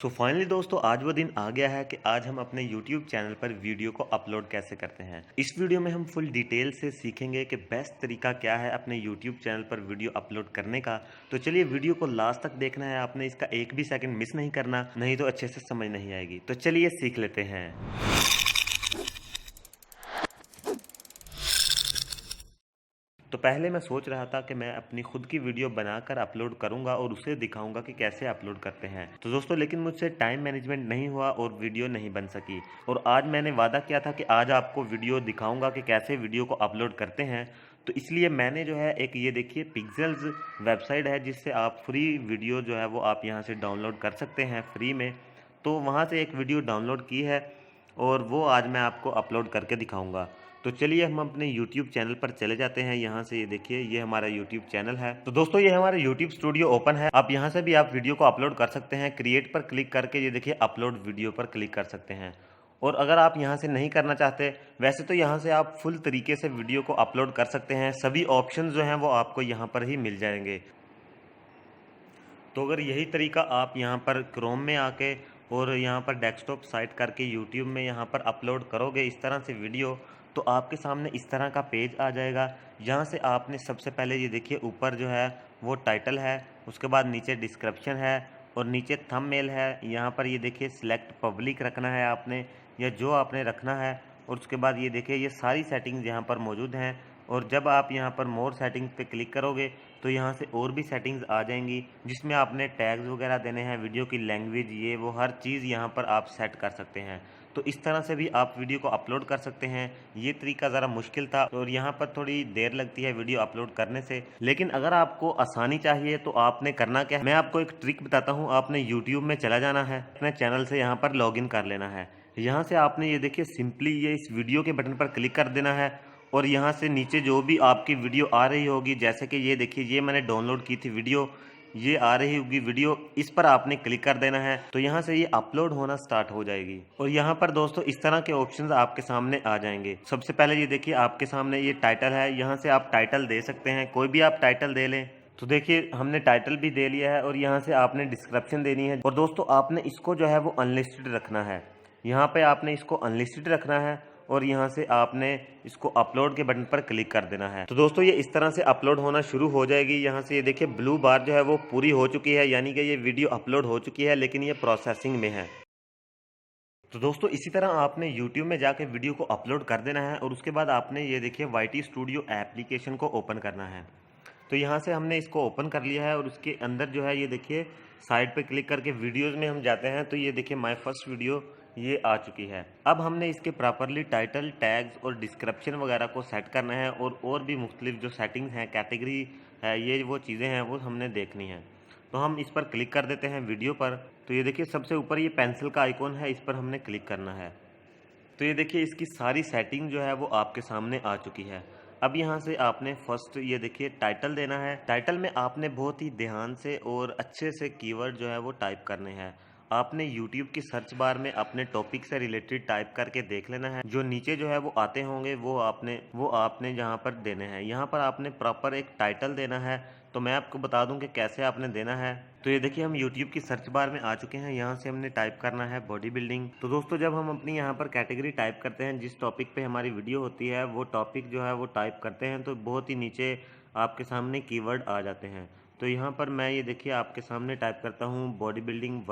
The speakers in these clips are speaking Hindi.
सो फाइनली दोस्तों आज वो दिन आ गया है कि आज हम अपने YouTube चैनल पर वीडियो को अपलोड कैसे करते हैं। इस वीडियो में हम फुल डिटेल से सीखेंगे कि बेस्ट तरीका क्या है अपने YouTube चैनल पर वीडियो अपलोड करने का। तो चलिए वीडियो को लास्ट तक देखना है, आपने इसका एक भी सेकंड मिस नहीं करना, नहीं तो अच्छे से समझ नहीं आएगी। तो चलिए सीख लेते हैं। तो पहले मैं सोच रहा था कि मैं अपनी खुद की वीडियो बनाकर अपलोड करूंगा और उसे दिखाऊंगा कि कैसे अपलोड करते हैं। तो दोस्तों लेकिन मुझसे टाइम मैनेजमेंट नहीं हुआ और वीडियो नहीं बन सकी। और आज मैंने वादा किया था कि आज आपको वीडियो दिखाऊंगा कि कैसे वीडियो को अपलोड करते हैं। तो इसलिए मैंने जो है एक ये देखिए पिक्सेल्स वेबसाइट है जिससे आप फ्री वीडियो जो है वो आप यहाँ से डाउनलोड कर सकते हैं फ्री में। तो वहाँ से एक वीडियो डाउनलोड की है और वो आज मैं आपको अपलोड करके दिखाऊंगा। तो चलिए हम अपने YouTube चैनल पर चले जाते हैं। यहाँ से ये देखिए ये हमारा YouTube चैनल है। तो दोस्तों ये हमारा YouTube स्टूडियो ओपन है। आप यहाँ से भी आप वीडियो को अपलोड कर सकते हैं। क्रिएट पर क्लिक करके ये देखिए अपलोड वीडियो पर क्लिक कर सकते हैं। और अगर आप यहाँ से नहीं करना चाहते, वैसे तो यहाँ से आप फुल तरीके से वीडियो को अपलोड कर सकते हैं। सभी ऑप्शन जो हैं वो आपको यहाँ पर ही मिल जाएंगे। तो अगर यही तरीका आप यहाँ पर क्रोम में आके और यहाँ पर डेस्कटॉप साइट करके यूट्यूब में यहाँ पर अपलोड करोगे इस तरह से वीडियो, तो आपके सामने इस तरह का पेज आ जाएगा। यहाँ से आपने सबसे पहले ये देखिए ऊपर जो है वो टाइटल है, उसके बाद नीचे डिस्क्रिप्शन है और नीचे थंबनेल है। यहाँ पर ये देखिए सिलेक्ट पब्लिक रखना है आपने या जो आपने रखना है। और उसके बाद ये देखिए ये सारी सेटिंग्स यहाँ पर मौजूद हैं। और जब आप यहाँ पर मोर सेटिंग्स पे क्लिक करोगे तो यहाँ से और भी सेटिंग्स आ जाएंगी जिसमें आपने टैग्स वगैरह देने हैं, वीडियो की लैंग्वेज, ये वो हर चीज़ यहाँ पर आप सेट कर सकते हैं। तो इस तरह से भी आप वीडियो को अपलोड कर सकते हैं। ये तरीका ज़रा मुश्किल था और यहाँ पर थोड़ी देर लगती है वीडियो अपलोड करने से, लेकिन अगर आपको आसानी चाहिए तो आपने करना क्या है, मैं आपको एक ट्रिक बताता हूँ। आपने यूट्यूब में चला जाना है, अपने चैनल से यहाँ पर लॉगिन कर लेना है। यहाँ से आपने ये देखिए सिंपली ये इस वीडियो के बटन पर क्लिक कर देना है और यहाँ से नीचे जो भी आपकी वीडियो आ रही होगी, जैसे कि ये देखिए ये मैंने डाउनलोड की थी वीडियो, ये आ रही होगी वीडियो, इस पर आपने क्लिक कर देना है। तो यहाँ से ये अपलोड होना स्टार्ट हो जाएगी और यहाँ पर दोस्तों इस तरह के ऑप्शंस आपके सामने आ जाएंगे। सबसे पहले ये देखिए आपके सामने ये टाइटल है, यहाँ से आप टाइटल दे सकते हैं, कोई भी आप टाइटल दे लें। तो देखिए हमने टाइटल भी दे लिया है और यहाँ से आपने डिस्क्रिप्शन देनी है। और दोस्तों आपने इसको जो है वो अनलिस्टेड रखना है, यहाँ पे आपने इसको अनलिस्टेड रखना है और यहाँ से आपने इसको अपलोड के बटन पर क्लिक कर देना है। तो दोस्तों ये इस तरह से अपलोड होना शुरू हो जाएगी। यहाँ से ये देखिए ब्लू बार जो है वो पूरी हो चुकी है, यानी कि ये वीडियो अपलोड हो चुकी है, लेकिन ये प्रोसेसिंग में है। तो दोस्तों इसी तरह आपने YouTube में जाके वीडियो को अपलोड कर देना है और उसके बाद आपने ये देखिए YT स्टूडियो एप्लीकेशन को ओपन करना है। तो यहाँ से हमने इसको ओपन कर लिया है और उसके अंदर जो है ये देखिए साइड पे क्लिक करके वीडियोस में हम जाते हैं। तो ये देखिए माय फर्स्ट वीडियो ये आ चुकी है। अब हमने इसके प्रॉपरली टाइटल, टैग्स और डिस्क्रिप्शन वगैरह को सेट करना है और भी मुख्तलिफ जो सेटिंग्स हैं, कैटेगरी है, ये वो चीज़ें हैं वो हमने देखनी है। तो हम इस पर क्लिक कर देते हैं वीडियो पर। तो ये देखिए सबसे ऊपर ये पेंसिल का आइकॉन है, इस पर हमने क्लिक करना है। तो ये देखिए इसकी सारी सेटिंग जो है वो आपके सामने आ चुकी है। अब यहाँ से आपने फर्स्ट ये देखिए टाइटल देना है। टाइटल में आपने बहुत ही ध्यान से और अच्छे से कीवर्ड जो है वो टाइप करने हैं। आपने YouTube की सर्च बार में अपने टॉपिक से रिलेटेड टाइप करके देख लेना है। जो नीचे जो है वो आते होंगे वो आपने यहाँ पर देने हैं। यहाँ पर आपने प्रॉपर एक टाइटल देना है। तो मैं आपको बता दूं कि कैसे आपने देना है। तो ये देखिए हम YouTube की सर्च बार में आ चुके हैं। यहाँ से हमने टाइप करना है बॉडी बिल्डिंग। तो दोस्तों जब हम अपनी यहाँ पर कैटेगरी टाइप करते हैं, जिस टॉपिक पे हमारी वीडियो होती है वो टॉपिक जो है वो टाइप करते हैं, तो बहुत ही नीचे आपके सामने कीवर्ड आ जाते हैं। तो यहाँ पर मैं ये देखिए आपके सामने टाइप करता हूँ body building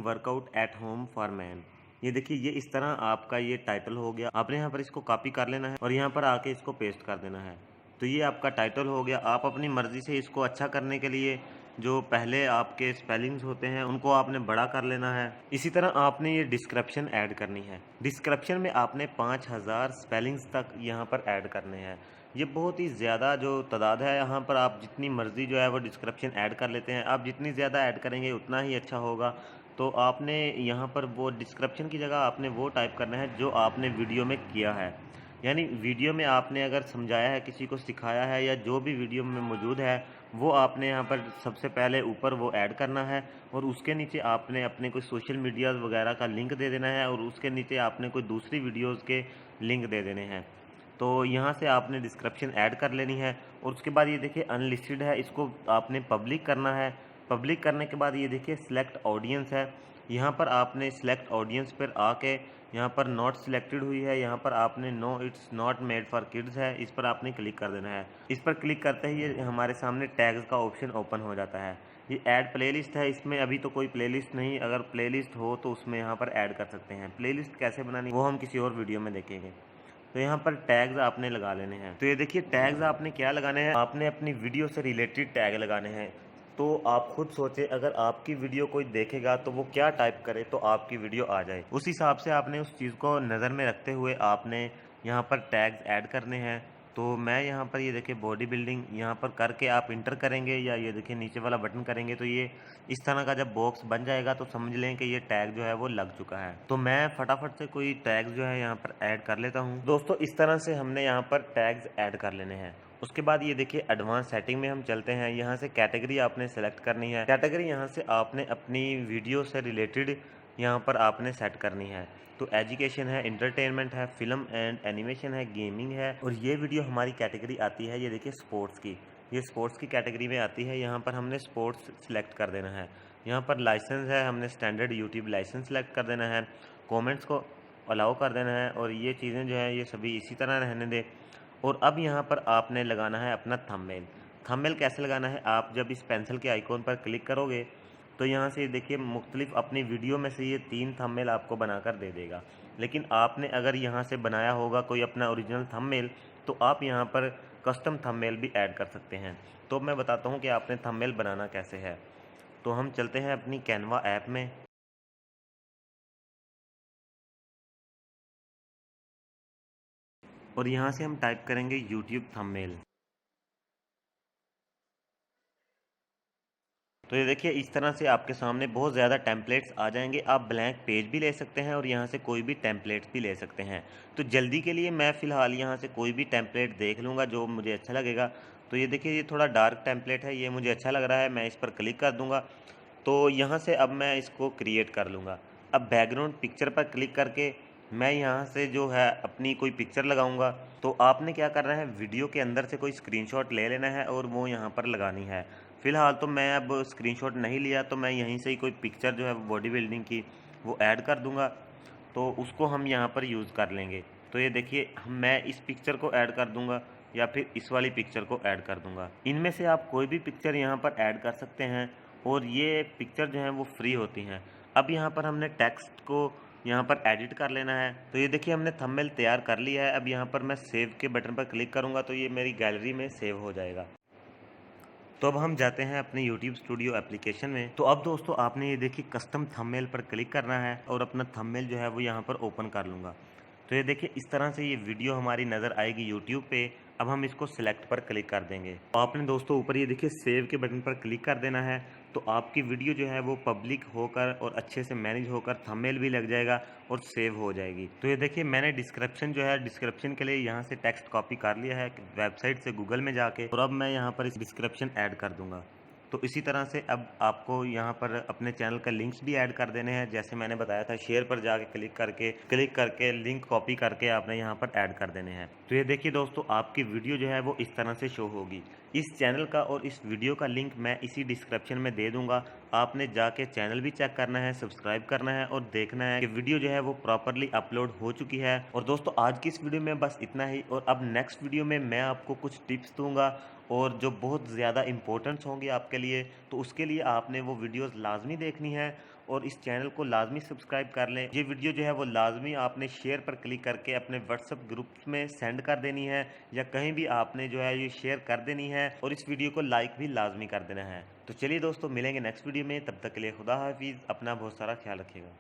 workout at home for man. ये देखिए ये इस तरह आपका ये टाइटल हो गया। आपने यहाँ पर इसको कॉपी कर लेना है और यहाँ पर आके इसको पेस्ट कर देना है। तो ये आपका टाइटल हो गया। आप अपनी मर्ज़ी से इसको अच्छा करने के लिए जो पहले आपके स्पेलिंग्स होते हैं उनको आपने बड़ा कर लेना है। इसी तरह आपने ये डिस्क्रिप्शन ऐड करनी है। डिस्क्रिप्शन में आपने 5000 स्पेलिंग्स तक यहाँ पर ऐड करने हैं। ये बहुत ही ज़्यादा जो तादाद है, यहाँ पर आप जितनी मर्ज़ी जो है वो डिस्क्रिप्शन ऐड कर लेते हैं। आप जितनी ज़्यादा ऐड करेंगे उतना ही अच्छा होगा। तो आपने यहाँ पर वो डिस्क्रिप्शन की जगह आपने वो टाइप करना है जो आपने वीडियो में किया है। यानी वीडियो में आपने अगर समझाया है, किसी को सिखाया है, या जो भी वीडियो में मौजूद है वो आपने यहाँ पर सबसे पहले ऊपर वो ऐड करना है। और उसके नीचे आपने अपने कोई सोशल मीडिया वगैरह का लिंक दे देना है और उसके नीचे आपने कोई दूसरी वीडियोज़ के लिंक दे देने हैं। तो यहाँ से आपने डिस्क्रिप्शन ऐड कर लेनी है और उसके बाद ये देखिए अनलिस्टेड है, इसको आपने पब्लिक करना है। पब्लिक करने के बाद ये देखिए सिलेक्ट ऑडियंस है, यहाँ पर आपने सिलेक्ट ऑडियंस पर आके यहाँ पर नॉट सिलेक्टेड हुई है, यहाँ पर आपने no it's not made for kids है, इस पर आपने क्लिक कर देना है। इस पर क्लिक करते ही ये हमारे सामने टैग्स का ऑप्शन ओपन हो जाता है। ये ऐड प्लेलिस्ट है, इसमें अभी तो कोई प्लेलिस्ट नहीं, अगर प्लेलिस्ट हो तो उसमें यहाँ पर ऐड कर सकते हैं। प्लेलिस्ट कैसे बनानी वो हम किसी और वीडियो में देखेंगे। तो यहाँ पर टैग्स आपने लगा लेने हैं। तो ये देखिए टैग्स आपने क्या लगाने हैं, आपने अपनी वीडियो से रिलेटेड टैग लगाने हैं। तो आप खुद सोचें, अगर आपकी वीडियो कोई देखेगा तो वो क्या टाइप करे तो आपकी वीडियो आ जाए, उस हिसाब से आपने उस चीज़ को नज़र में रखते हुए आपने यहाँ पर टैग्स ऐड करने हैं। तो मैं यहाँ पर ये देखिए बॉडी बिल्डिंग यहाँ पर करके आप इंटर करेंगे या ये देखिए नीचे वाला बटन करेंगे तो ये इस तरह का जब बॉक्स बन जाएगा तो समझ लें कि ये टैग जो है वो लग चुका है। तो मैं फटाफट से कोई टैग जो है यहाँ पर ऐड कर लेता हूँ। दोस्तों इस तरह से हमने यहाँ पर टैग्स ऐड कर लेने हैं। उसके बाद ये देखिए एडवांस सेटिंग में हम चलते हैं। यहाँ से कैटेगरी आपने सेलेक्ट करनी है। कैटेगरी यहाँ से आपने अपनी वीडियो से रिलेटेड यहाँ पर आपने सेट करनी है। तो एजुकेशन है, इंटरटेनमेंट है, फिल्म एंड एनिमेशन है, गेमिंग है, और ये वीडियो हमारी कैटेगरी आती है ये देखिए स्पोर्ट्स की। ये स्पोर्ट्स की कैटेगरी में आती है। यहाँ पर हमने स्पोर्ट्स सिलेक्ट कर देना है। यहाँ पर लाइसेंस है, हमने स्टैंडर्ड यूट्यूब लाइसेंस सेलेक्ट कर देना है। कमेंट्स को अलाउ कर देना है और ये चीज़ें जो है ये सभी इसी तरह रहने दें। और अब यहाँ पर आपने लगाना है अपना थंबनेल। थंबनेल कैसे लगाना है, आप जब इस पेंसिल के आइकॉन पर क्लिक करोगे तो यहाँ से देखिए मुख्तलिफ अपनी वीडियो में से ये 3 थंबनेल आपको बनाकर दे देगा। लेकिन आपने अगर यहाँ से बनाया होगा कोई अपना ओरिजिनल थंबनेल तो आप यहाँ पर कस्टम थंबनेल भी ऐड कर सकते हैं। तो मैं बताता हूँ कि आपने थंबनेल बनाना कैसे है। तो हम चलते हैं अपनी कैनवा ऐप में और यहाँ से हम टाइप करेंगे यूट्यूब थंबनेल। तो ये देखिए इस तरह से आपके सामने बहुत ज़्यादा टेम्पलेट्स आ जाएंगे। आप ब्लैंक पेज भी ले सकते हैं और यहाँ से कोई भी टेम्पलेट्स भी ले सकते हैं। तो जल्दी के लिए मैं फ़िलहाल यहाँ से कोई भी टेम्पलेट देख लूँगा जो मुझे अच्छा लगेगा। तो ये देखिए ये थोड़ा डार्क टेम्पलेट है, ये मुझे अच्छा लग रहा है, मैं इस पर क्लिक कर दूँगा। तो यहाँ से अब मैं इसको क्रिएट कर लूँगा। अब बैकग्राउंड पिक्चर पर क्लिक करके मैं यहाँ से जो है अपनी कोई पिक्चर लगाऊंगा। तो आपने क्या करना है, वीडियो के अंदर से कोई स्क्रीनशॉट ले लेना है और वो यहाँ पर लगानी है। फ़िलहाल तो मैं अब स्क्रीनशॉट नहीं लिया, तो मैं यहीं से ही कोई पिक्चर जो है बॉडी बिल्डिंग की वो ऐड कर दूंगा। तो उसको हम यहाँ पर यूज़ कर लेंगे। तो ये देखिए मैं इस पिक्चर को ऐड कर दूंगा या फिर इस वाली पिक्चर को ऐड कर दूंगा। इनमें से आप कोई भी पिक्चर यहाँ पर ऐड कर सकते हैं और ये पिक्चर जो हैं वो फ्री होती हैं। अब यहाँ पर हमने टेक्स्ट को यहाँ पर एडिट कर लेना है। तो ये देखिए हमने थंबनेल तैयार कर लिया है। अब यहाँ पर मैं सेव के बटन पर क्लिक करूँगा तो ये मेरी गैलरी में सेव हो जाएगा। तो अब हम जाते हैं अपने YouTube स्टूडियो एप्लीकेशन में। तो अब दोस्तों आपने ये देखिए कस्टम थंबनेल पर क्लिक करना है और अपना थंबनेल जो है वो यहाँ पर ओपन कर लूँगा। तो ये देखिए इस तरह से ये वीडियो हमारी नज़र आएगी YouTube पे। अब हम इसको सिलेक्ट पर क्लिक कर देंगे। तो आपने दोस्तों ऊपर ये देखिए सेव के बटन पर क्लिक कर देना है। तो आपकी वीडियो जो है वो पब्लिक होकर और अच्छे से मैनेज होकर थंबनेल भी लग जाएगा और सेव हो जाएगी। तो ये देखिए मैंने डिस्क्रिप्शन जो है डिस्क्रिप्शन के लिए यहाँ से टेक्स्ट कॉपी कर लिया है वेबसाइट से गूगल में जाके, और अब मैं यहाँ पर इस डिस्क्रिप्शन ऐड कर दूंगा। तो इसी तरह से अब आपको यहाँ पर अपने चैनल का लिंक्स भी ऐड कर देने हैं। जैसे मैंने बताया था, शेयर पर जाके क्लिक करके लिंक कॉपी करके आपने यहाँ पर ऐड कर देने हैं। तो ये देखिए दोस्तों आपकी वीडियो जो है वो इस तरह से शो होगी। इस चैनल का और इस वीडियो का लिंक मैं इसी डिस्क्रिप्शन में दे दूंगा। आपने जाके चैनल भी चेक करना है, सब्सक्राइब करना है और देखना है कि वीडियो जो है वो प्रॉपरली अपलोड हो चुकी है। और दोस्तों आज की इस वीडियो में बस इतना ही, और अब नेक्स्ट वीडियो में मैं आपको कुछ टिप्स दूंगा और जो बहुत ज़्यादा इंपॉर्टेंट होंगे आपके लिए। तो उसके लिए आपने वो वीडियोस लाजमी देखनी है और इस चैनल को लाजमी सब्सक्राइब कर लें। ये वीडियो जो है वो लाजमी आपने शेयर पर क्लिक करके अपने व्हाट्सएप ग्रुप में सेंड कर देनी है, या कहीं भी आपने जो है ये शेयर कर देनी है, और इस वीडियो को लाइक भी लाजमी कर देना है। तो चलिए दोस्तों मिलेंगे नेक्स्ट वीडियो में, तब तक के लिए खुदा हाफिज़, अपना बहुत सारा ख्याल रखिएगा।